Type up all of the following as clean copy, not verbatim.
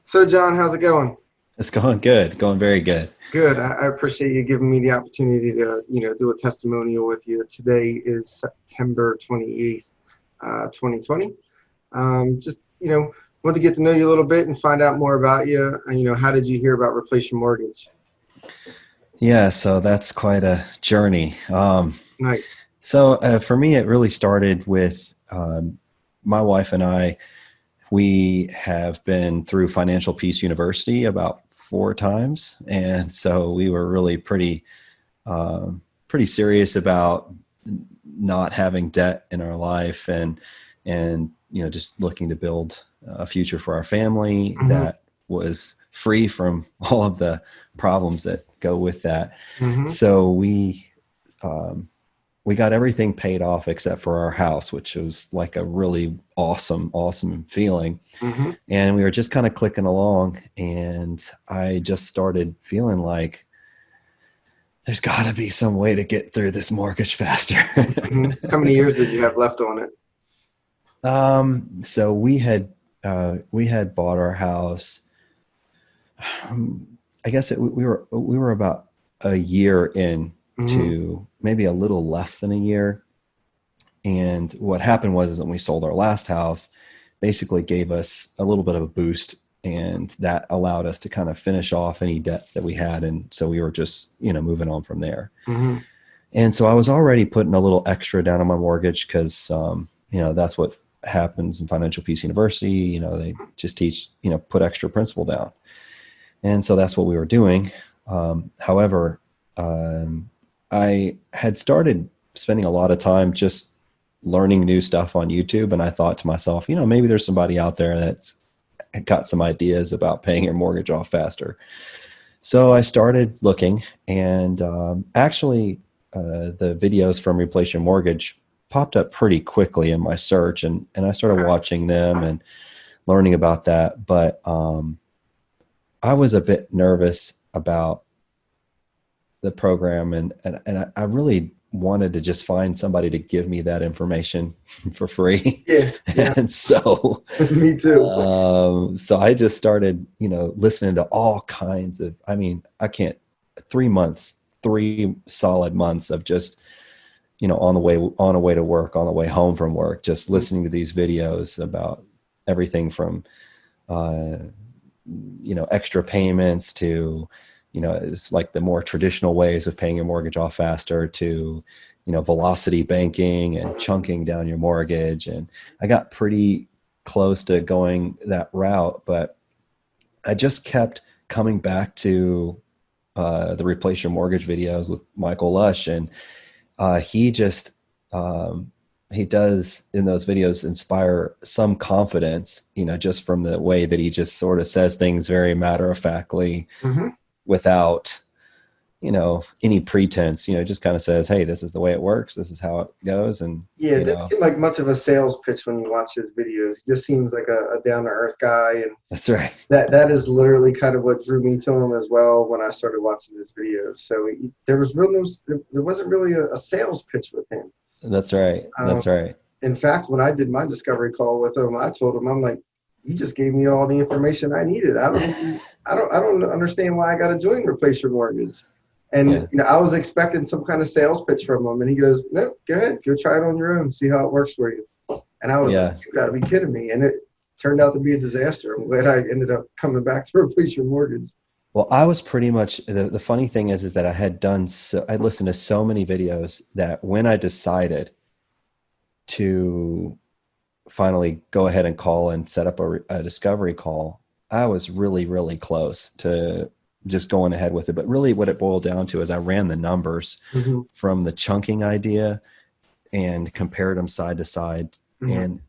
So, John, how's it going? It's going good, going very good. Good. I appreciate you giving me the opportunity to, do a testimonial with you. Today is September 28th, 2020. Just, want to get to know you a little bit and find out more about you. And, how did you hear about Replace Your Mortgage? Yeah, so that's quite a journey. Nice. For me, it really started with my wife and I. We have been through Financial Peace University about 4 times, and so we were really pretty serious about not having debt in our life, and just looking to build a future for our family Mm-hmm. that was free from all of the problems that go with that. Mm-hmm. So um, we got everything paid off except for our house, which was like a really awesome feeling. Mm-hmm. And we were just kind of clicking along, and I just started feeling like there's got to be some way to get through this mortgage faster. Mm-hmm. How many years did you have left on it? So we had bought our house. I guess we were about a year in Mm-hmm. to maybe a little less than a year. And what happened was is when we sold our last house, basically gave us a little bit of a boost, and that allowed us to kind of finish off any debts that we had. And so we were just, moving on from there. Mm-hmm. And so I was already putting a little extra down on my mortgage because, that's what happens in Financial Peace University. They just teach, put extra principal down. And so that's what we were doing. However, I had started spending a lot of time just learning new stuff on YouTube. And I thought to myself, maybe there's somebody out there that's got some ideas about paying your mortgage off faster. So I started looking, and actually, the videos from Replace Your Mortgage popped up pretty quickly in my search, and I started Okay. watching them and learning about that. But I was a bit nervous about the program, and I really wanted to just find somebody to give me that information for free. Yeah. Yeah. And so Me too. so I just started, listening to all kinds of, I can't, 3 months, 3 solid months of just, on a way to work, on the way home from work, just listening to these videos about everything from, uh, extra payments to, it's like the more traditional ways of paying your mortgage off faster to, velocity banking and chunking down your mortgage. And I got pretty close to going that route, but I just kept coming back to the Replace Your Mortgage videos with Michael Lush. And he just, he does in those videos inspire some confidence, just from the way that he just sort of says things very matter of factly Mm-hmm. without, any pretense, just kind of says, hey, this is the way it works. This is how it goes. And, Yeah, it didn't seem like much of a sales pitch when you watch his videos. He just seems like a down to earth guy, and that's right. that is literally kind of what drew me to him as well when I started watching his videos. So there wasn't really a sales pitch with him. That's right. Um, That's right. in fact, when I did my discovery call with him, I told him, I'm like, you just gave me all the information I needed. I don't understand why I got to join Replace Your Mortgage. And Yeah. I was expecting some kind of sales pitch from him, and he goes, "No, go ahead, go try it on your own, see how it works for you." And I was like, Yeah. "You got to be kidding me!" And it turned out to be a disaster. I'm glad I ended up coming back to Replace Your Mortgage. Well, I was pretty much the funny thing is that I listened to so many videos that when I decided to finally go ahead and call and set up a discovery call, I was really, really close to just going ahead with it. But really what it boiled down to is I ran the numbers Mm-hmm. from the chunking idea and compared them side to side. Mm-hmm. And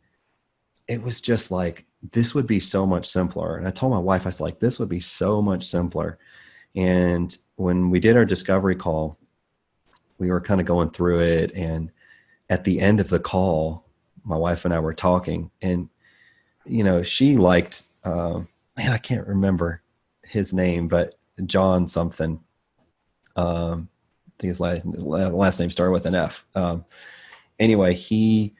it was just like, this would be so much simpler. And I told my wife, I was like, this would be so much simpler. And when we did our discovery call, we were kind of going through it. And at the end of the call, my wife and I were talking, and, she liked, man, I can't remember his name, but John something. I think his last name started with an F. Anyway, he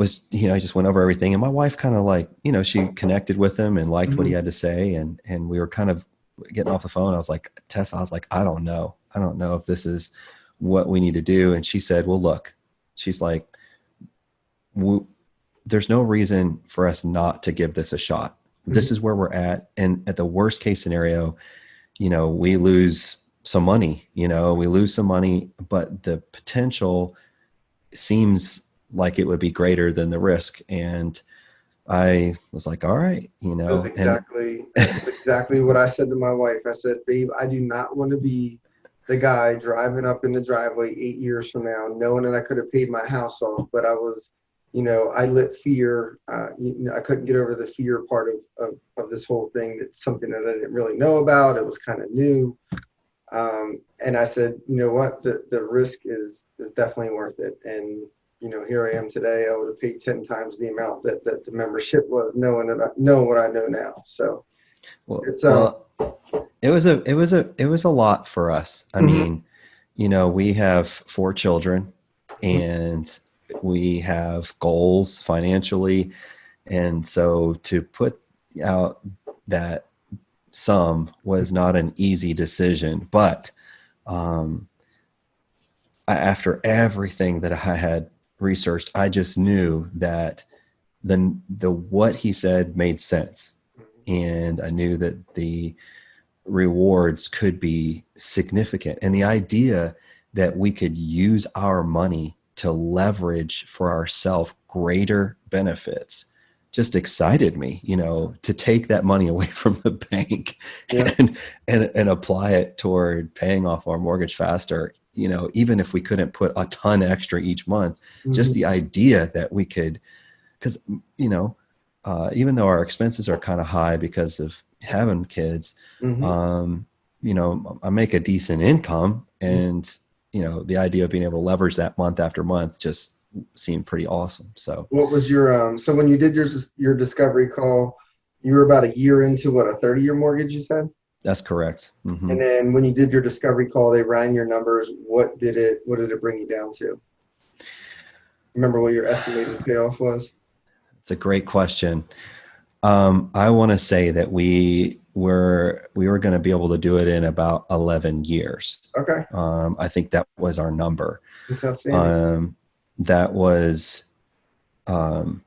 was, I just went over everything, and my wife kind of like, she connected with him and liked what he Mhm. had to say. And we were kind of getting off the phone. I was like, Tessa, I was like, I don't know if this is what we need to do. And she said, well, look, she's like, there's no reason for us not to give this a shot. This Mhm. is where we're at. And at the worst case scenario, we lose some money, but the potential seems like it would be greater than the risk. And I was like, all right, and That's exactly what I said to my wife. I said, babe, I do not want to be the guy driving up in the driveway 8 years from now, knowing that I could have paid my house off, but I let fear, I couldn't get over the fear part of this whole thing. That's something that I didn't really know about. It was kind of new. And I said, you know what, the risk is definitely worth it. And, here I am today. I would have paid 10 times the amount that the membership was, knowing what I know now. So well, it's, well, it was a lot for us. I mhm, mean, we have 4 children, mhm, and we have goals financially. And so to put out that sum was not an easy decision, but um, after everything that I had researched, I just knew that the what he said made sense, and I knew that the rewards could be significant, and the idea that we could use our money to leverage for ourselves greater benefits just excited me, to take that money away from the bank yeah. and apply it toward paying off our mortgage faster. Even if we couldn't put a ton extra each month, just Mhm, the idea that we could, because even though our expenses are kind of high because of having kids, mhm, um, I make a decent income, mhm. and the idea of being able to leverage that month after month just seemed pretty awesome. So What was so when you did your discovery call, you were about a year into what, a 30-year mortgage, you said? that's correct. And then when you did your discovery call, they ran your numbers. What did it bring you down to? Remember what your estimated payoff was? It's a great question. I want to say that we were going to be able to do it in about 11 years. Okay, I think that was our number. that's outstanding. Um, that was um,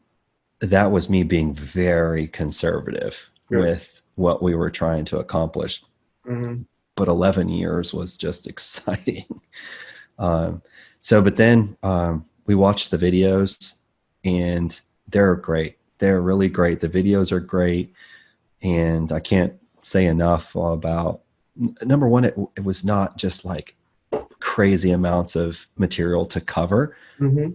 that was me being very conservative Good. with what we were trying to accomplish. Hmm. But 11 years was just exciting. Um, but then we watched the videos, and they're great. They're really great. The videos are great. And I can't say enough about, number one, it was not just like crazy amounts of material to cover. Hmm.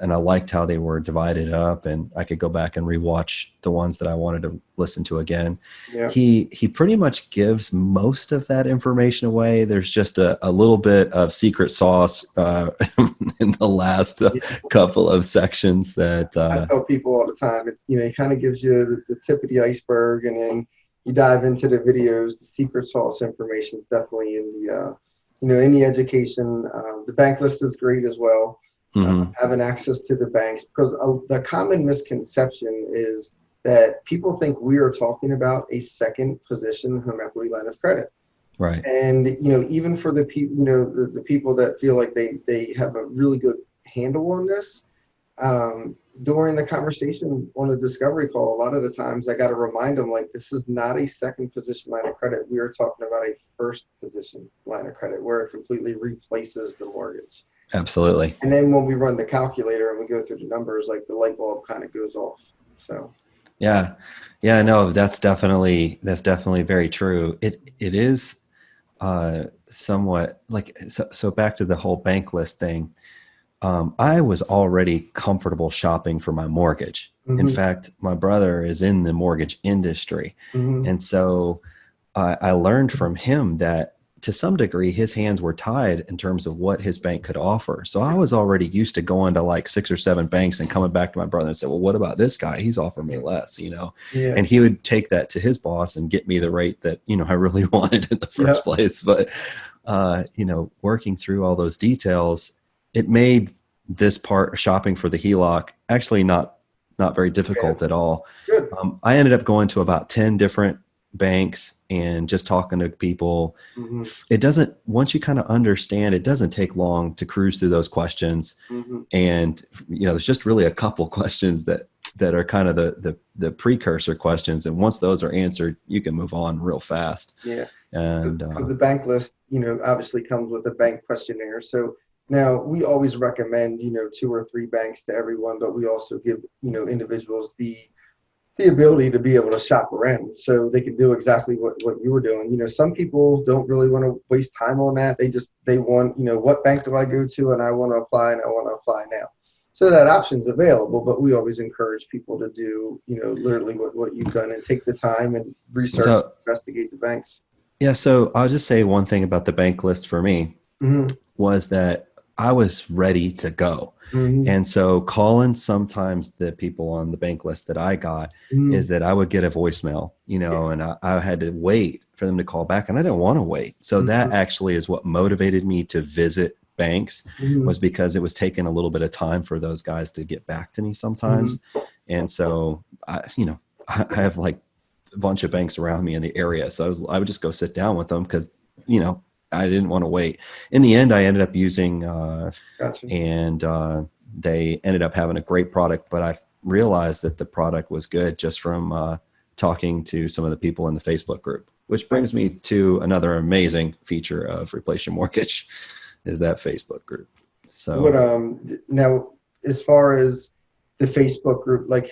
And I liked how they were divided up, and I could go back and rewatch the ones that I wanted to listen to again. Yeah. He pretty much gives most of that information away. There's just a little bit of secret sauce in the last Yeah. couple of sections that I tell people all the time, it's, it kind of gives you the tip of the iceberg, and then you dive into the videos. The secret sauce information is definitely in the education. The bank list is great as well. mhm, Having access to the banks, because the common misconception is that people think we are talking about a second position home equity line of credit. right. And even for the people, the people that feel like they have a really good handle on this, during the conversation on the discovery call, a lot of the times I got to remind them, like, this is not a second position line of credit. We are talking about a first position line of credit where it completely replaces the mortgage. Absolutely. And then when we run the calculator and we go through the numbers, like, the light bulb kind of goes off. So Yeah. Yeah, no, that's definitely very true. It is somewhat like, so back to the whole bank list thing. I was already comfortable shopping for my mortgage. In hmm. fact, my brother is in the mortgage industry. Hmm. And so I learned from him that to some degree, his hands were tied in terms of what his bank could offer. So I was already used to going to like 6 or 7 banks and coming back to my brother and say, well, what about this guy? He's offering me less, Yeah. and he would take that to his boss and get me the rate that, I really wanted in the Yeah. first place. But, working through all those details, it made this part, shopping for the HELOC, actually not very difficult at all. Good. I ended up going to about 10 different banks and just talking to people. Mm-hmm. It doesn't, once you kind of understand, it doesn't take long to cruise through those questions. Mm-hmm. And, there's just really a couple questions that are kind of the precursor questions. And once those are answered, you can move on real fast. Yeah. And because the bank list, obviously comes with a bank questionnaire. So now we always recommend, 2 or 3 banks to everyone, but we also give, individuals the ability to be able to shop around so they can do exactly what you were doing. Some people don't really want to waste time on that. They want, what bank do I go to, and I want to apply, and I want to apply now. So that option's available, but we always encourage people to do, literally what you've done and take the time and research, investigate the banks. Yeah. So I'll just say one thing about the bank list for me was that I was ready to go. Mm-hmm. And so calling sometimes the people on the bank list that I got is that I would get a voicemail, and I had to wait for them to call back, and I didn't want to wait. So that actually is what motivated me to visit banks, was because it was taking a little bit of time for those guys to get back to me sometimes. And so I have like a bunch of banks around me in the area. So I would just go sit down with them because, I didn't want to wait. In the end, I ended up using, Gotcha. and they ended up having a great product, but I realized that the product was good just from talking to some of the people in the Facebook group, which brings me to another amazing feature of Replace Your Mortgage is that Facebook group. So what, now, as far as the Facebook group, like,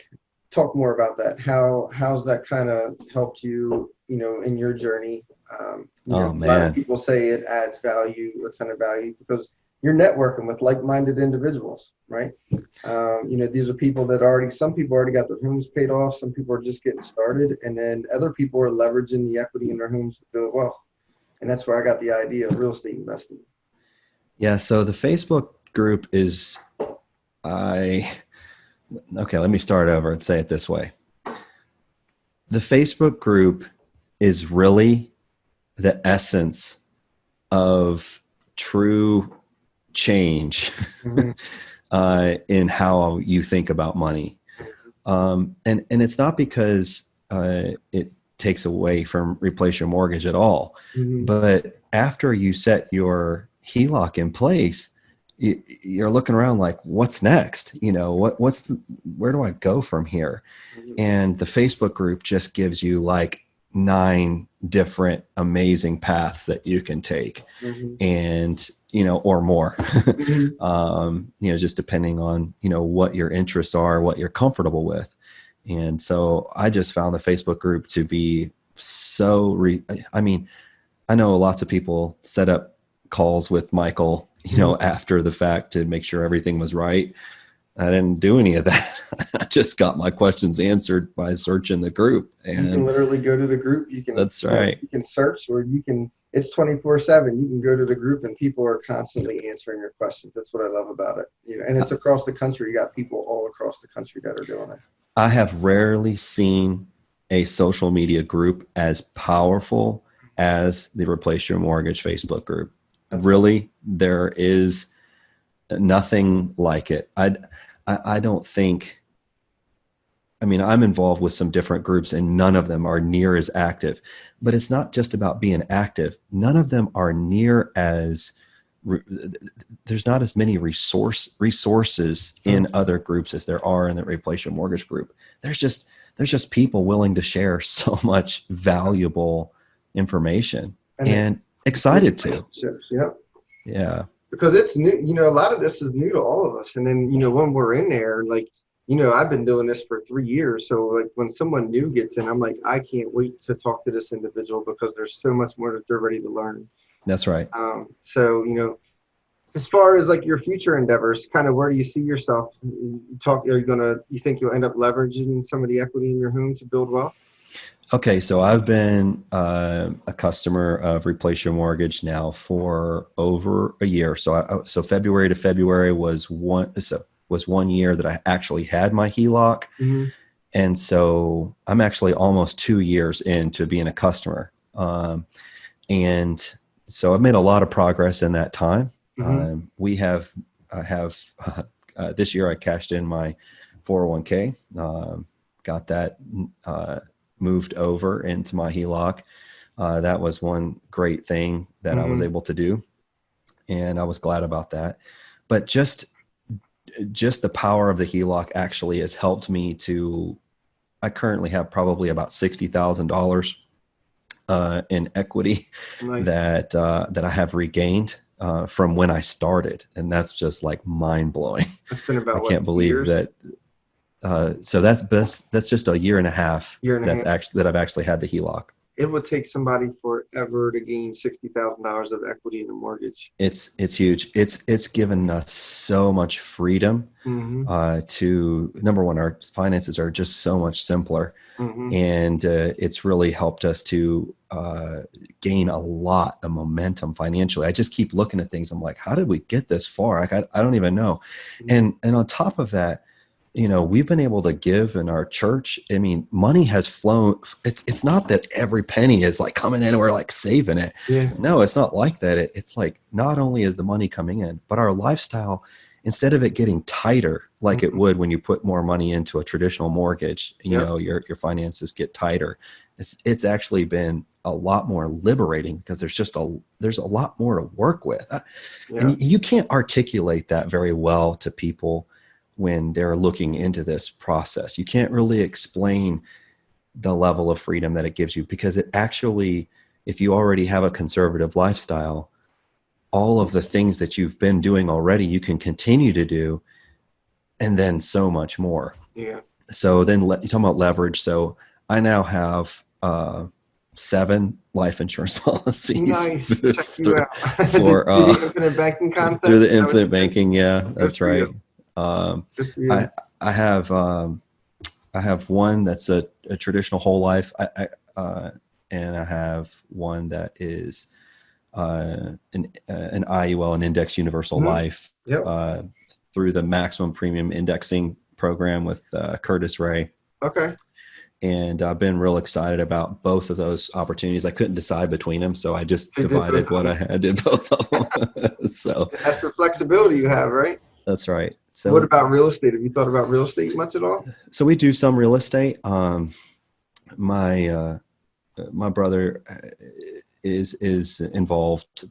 talk more about that. How's that kind of helped you, in your journey? A lot of people say it adds value, a ton of value, because you're networking with like-minded individuals, right? These are people that some people already got their homes paid off. Some people are just getting started. And then other people are leveraging the equity in their homes to do it well. And that's where I got the idea of real estate investing. Yeah. So the Facebook group is, okay, let me start over and say it this way. The Facebook group is really the essence of true change in how you think about money. And it's not because it takes away from Replace Your Mortgage at all. But after you set your HELOC in place, you're looking around like, what's next? Where do I go from here? And the Facebook group just gives you like 9 different amazing paths that you can take, and or more, just depending on what your interests are, what you're comfortable with. And so I just found the Facebook group to be so I know lots of people set up calls with Michael after the fact to make sure everything was right. I didn't do any of that. I just got my questions answered by searching the group. And you can literally go to the group. That's right. You can search, or it's 24/7. You can go to the group and people are constantly answering your questions. That's what I love about it. And it's across the country. You got people all across the country that are doing it. I have rarely seen a social media group as powerful as the Replace Your Mortgage Facebook group. That's really awesome. There is nothing like it. I don't think, I'm involved with some different groups and none of them are near as active, but it's not just about being active. None of them are near as, there's not as many resources in other groups as there are in the Replace Your Mortgage group. There's just people willing to share so much valuable information and excited to. Yeah. Because it's new, a lot of this is new to all of us. And then, when we're in there, like, I've been doing this for 3 years. So like when someone new gets in, I'm like, I can't wait to talk to this individual because there's so much more that they're ready to learn. That's right. So, as far as like your future endeavors, kind of where do you see yourself? You think you'll end up leveraging some of the equity in your home to build wealth? Okay, so I've been a customer of Replace Your Mortgage now for over a year. So February to February was 1 year that I actually had my HELOC, and so I'm actually almost 2 years into being a customer, and so I've made a lot of progress in that time. We have I have this year I cashed in my 401k, got that moved over into my HELOC. That was one great thing that I was able to do, and I was glad about that. But just the power of the HELOC actually has helped me to. I currently have probably about $60,000 in equity Nice. that I have regained from when I started, and that's just like mind blowing. It's been I about what, can't 2 believe years? that. So that's just a year and a half Year and a half. that I've actually had the HELOC. It would take somebody forever to gain $60,000 of equity in a mortgage. It's huge. It's given us so much freedom Mm-hmm. to, number one, our finances are just so much simpler, Mm-hmm. and it's really helped us to gain a lot of momentum financially. I just keep looking at things. I'm like, how did we get this far? Like, I don't even know. And on top of that, we've been able to give in our church. I mean, money has flown. It's not that every penny is like coming in and we're like saving it. Yeah. No, it's not like that. It's like, not only is the money coming in, but our lifestyle, instead of it getting tighter like it would when you put more money into a traditional mortgage, Yep. your finances get tighter. It's actually been a lot more liberating because there's a lot more to work with. Yeah. And you can't articulate that very well to people when they're looking into this process. You can't really explain the level of freedom that it gives you, because it actually, if you already have a conservative lifestyle, all of the things that you've been doing already, you can continue to do, and then so much more. Yeah. So then you're talking about leverage. So I now have 7 life insurance policies Nice. Check you for, out. for The infinite banking concept. through the Is that what infinite you did? banking. Yeah, Good that's for right. you. Good for I you. I have one that's a traditional whole life, and I have one that is an IUL, an index universal Mhm. life, Yep. through the maximum premium indexing program with Curtis Ray. Okay. And I've been real excited about both of those opportunities. I couldn't decide between them, so I just You did both divided of what them. I had, did both of them. So That's the flexibility you have, right? that's right. What So about real estate? Have you thought about real estate much at all? we do some real estate. My my brother is involved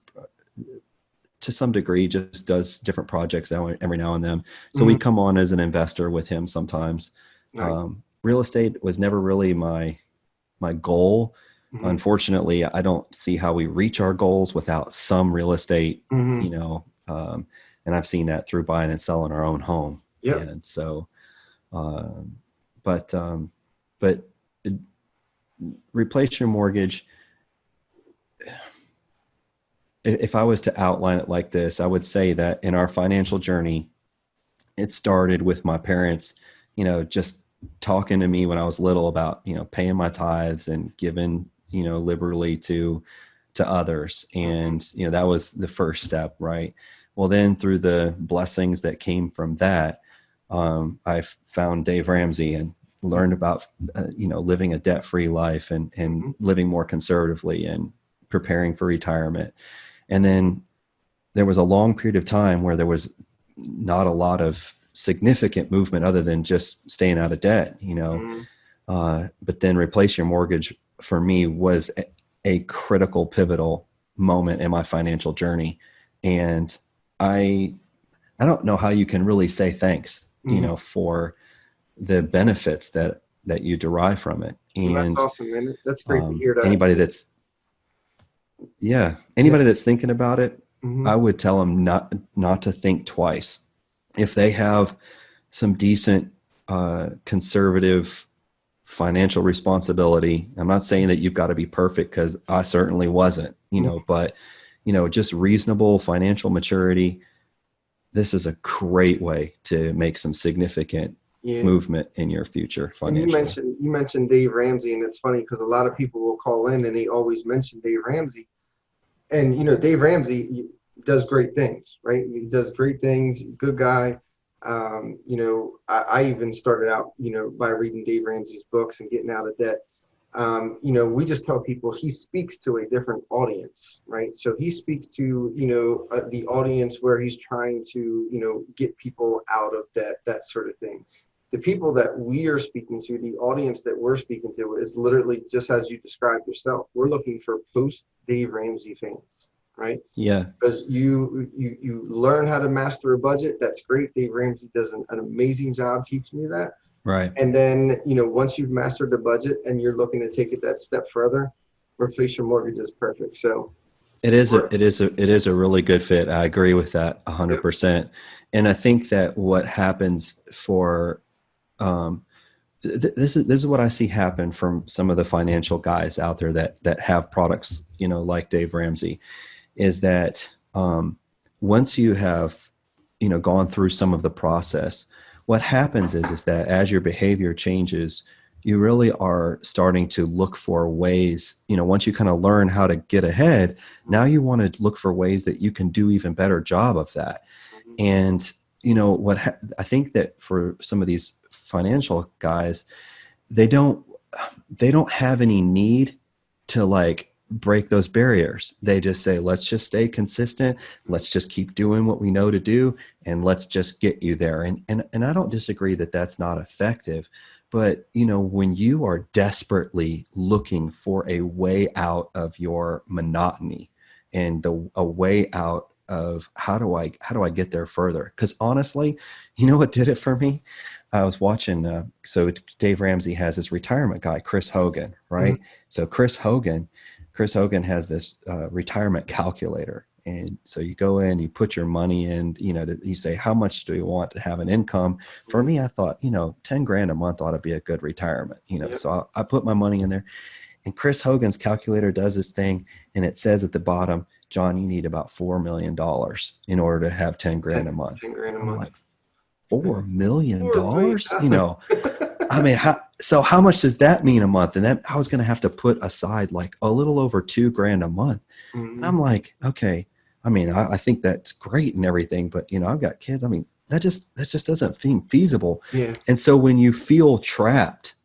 to some degree, just does different projects every now and then. So we Mhm. come on as an investor with him sometimes. Nice. Real estate was never really my goal. Mhm. Unfortunately, I don't see how we reach our goals without some real estate, Mhm. and I've seen that through buying and selling our own home. Yep. And so, um, but but replace your mortgage. If I was to outline it like this, I would say that in our financial journey, it started with my parents, just talking to me when I was little about, paying my tithes and giving, liberally to others. And, that was the first step, right? Well, then through the blessings that came from that, I found Dave Ramsey and learned about, living a debt-free life and Mhm. living more conservatively and preparing for retirement. And then there was a long period of time where there was not a lot of significant movement other than just staying out of debt, Mhm. but then replace your mortgage for me was a critical, pivotal moment in my financial journey. And I don't know how you can really say thanks, Mhm. for the benefits that you derive from it. Well, that's And awesome, man. That's great to hear that. anybody that's, yeah, Yeah. anybody that's thinking about it, Mhm. I would tell them not to think twice. If they have some decent conservative financial responsibility, I'm not saying that you've got to be perfect, because I certainly wasn't, Mhm. but just reasonable financial maturity. This is a great way to make some significant Yeah. movement in your future And financially. you mentioned Dave Ramsey, and it's funny because a lot of people will call in and they always mention Dave Ramsey. And Dave Ramsey does great things, right? He does great things. Good guy. I even started out, by reading Dave Ramsey's books and getting out of debt. We just tell people he speaks to a different audience, right? So he speaks to, the audience where he's trying to, get people out of that sort of thing. The people that we are speaking to, the audience that we're speaking to is literally just as you described yourself. We're looking for post Dave Ramsey fans, right? Yeah. Because you learn how to master a budget. That's great. Dave Ramsey does an amazing job teaching you that. Right. And then, once you've mastered the budget and you're looking to take it that step further, Replace Your Mortgage is perfect. So It is a really good fit. I agree with that 100%. And I think that what happens for this is what I see happen from some of the financial guys out there that have products, like Dave Ramsey, is that once you have gone through some of the process, what happens is that as your behavior changes, you really are starting to look for ways, once you kind of learn how to get ahead, now you want to look for ways that you can do even better job of that. And, I think that for some of these financial guys, they don't have any need to like break those barriers. They just say, let's just stay consistent. Let's just keep doing what we know to do. And let's just get you there. And I don't disagree that that's not effective. But, when you are desperately looking for a way out of your monotony and a way out of how do I get there further? Because honestly, what did it for me? I was watching, so Dave Ramsey has this retirement guy, Chris Hogan, right? Mm-hmm. So Chris Hogan has this retirement calculator. And so you go in, you put your money in, you say, how much do you want to have an income? For me, I thought, $10,000 a month ought to be a good retirement, so I put my money in there, and Chris Hogan's calculator does this thing. And it says at the bottom, John, you need about $4 million in order to have $10,000 a month. I'm like, $4 million? I mean, how much does that mean a month? And then I was going to have to put aside like a little over $2,000 a month. Mm-hmm. And I'm like, okay, I mean, I think that's great and everything, but I've got kids. I mean, that just doesn't seem feasible. Yeah. And so when you feel trapped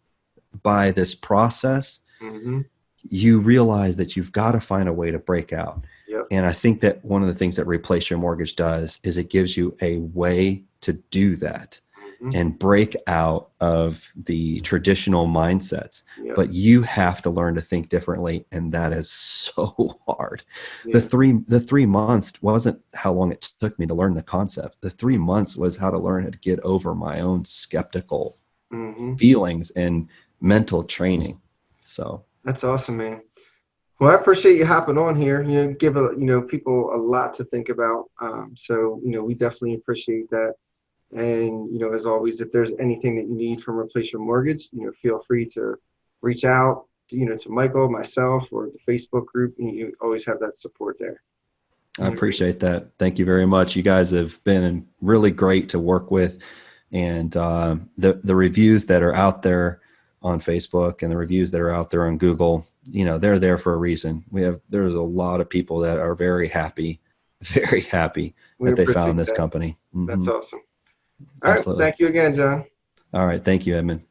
by this process, mm-hmm. you realize that you've got to find a way to break out. Yep. And I think that one of the things that Replace Your Mortgage does is it gives you a way to do that. Mm-hmm. and break out of the traditional mindsets. Yep. But you have to learn to think differently, and that is so hard. Yeah. The 3 months wasn't how long it took me to learn the concept. The 3 months was how to learn how to get over my own skeptical mm-hmm. feelings and mental training. So that's awesome, man. Well, I appreciate you hopping on here. Give people a lot to think about. So we definitely appreciate that. And, as always, if there's anything that you need from Replace Your Mortgage, feel free to reach out, to Michael, myself, or the Facebook group. And you always have that support there. I appreciate that. Thank you very much. You guys have been really great to work with. And the reviews that are out there on Facebook and the reviews that are out there on Google, they're there for a reason. There's a lot of people that are very happy that they found this company. Mm-hmm. That's awesome. All right. Thank you again, John. All right. Thank you, Edmund.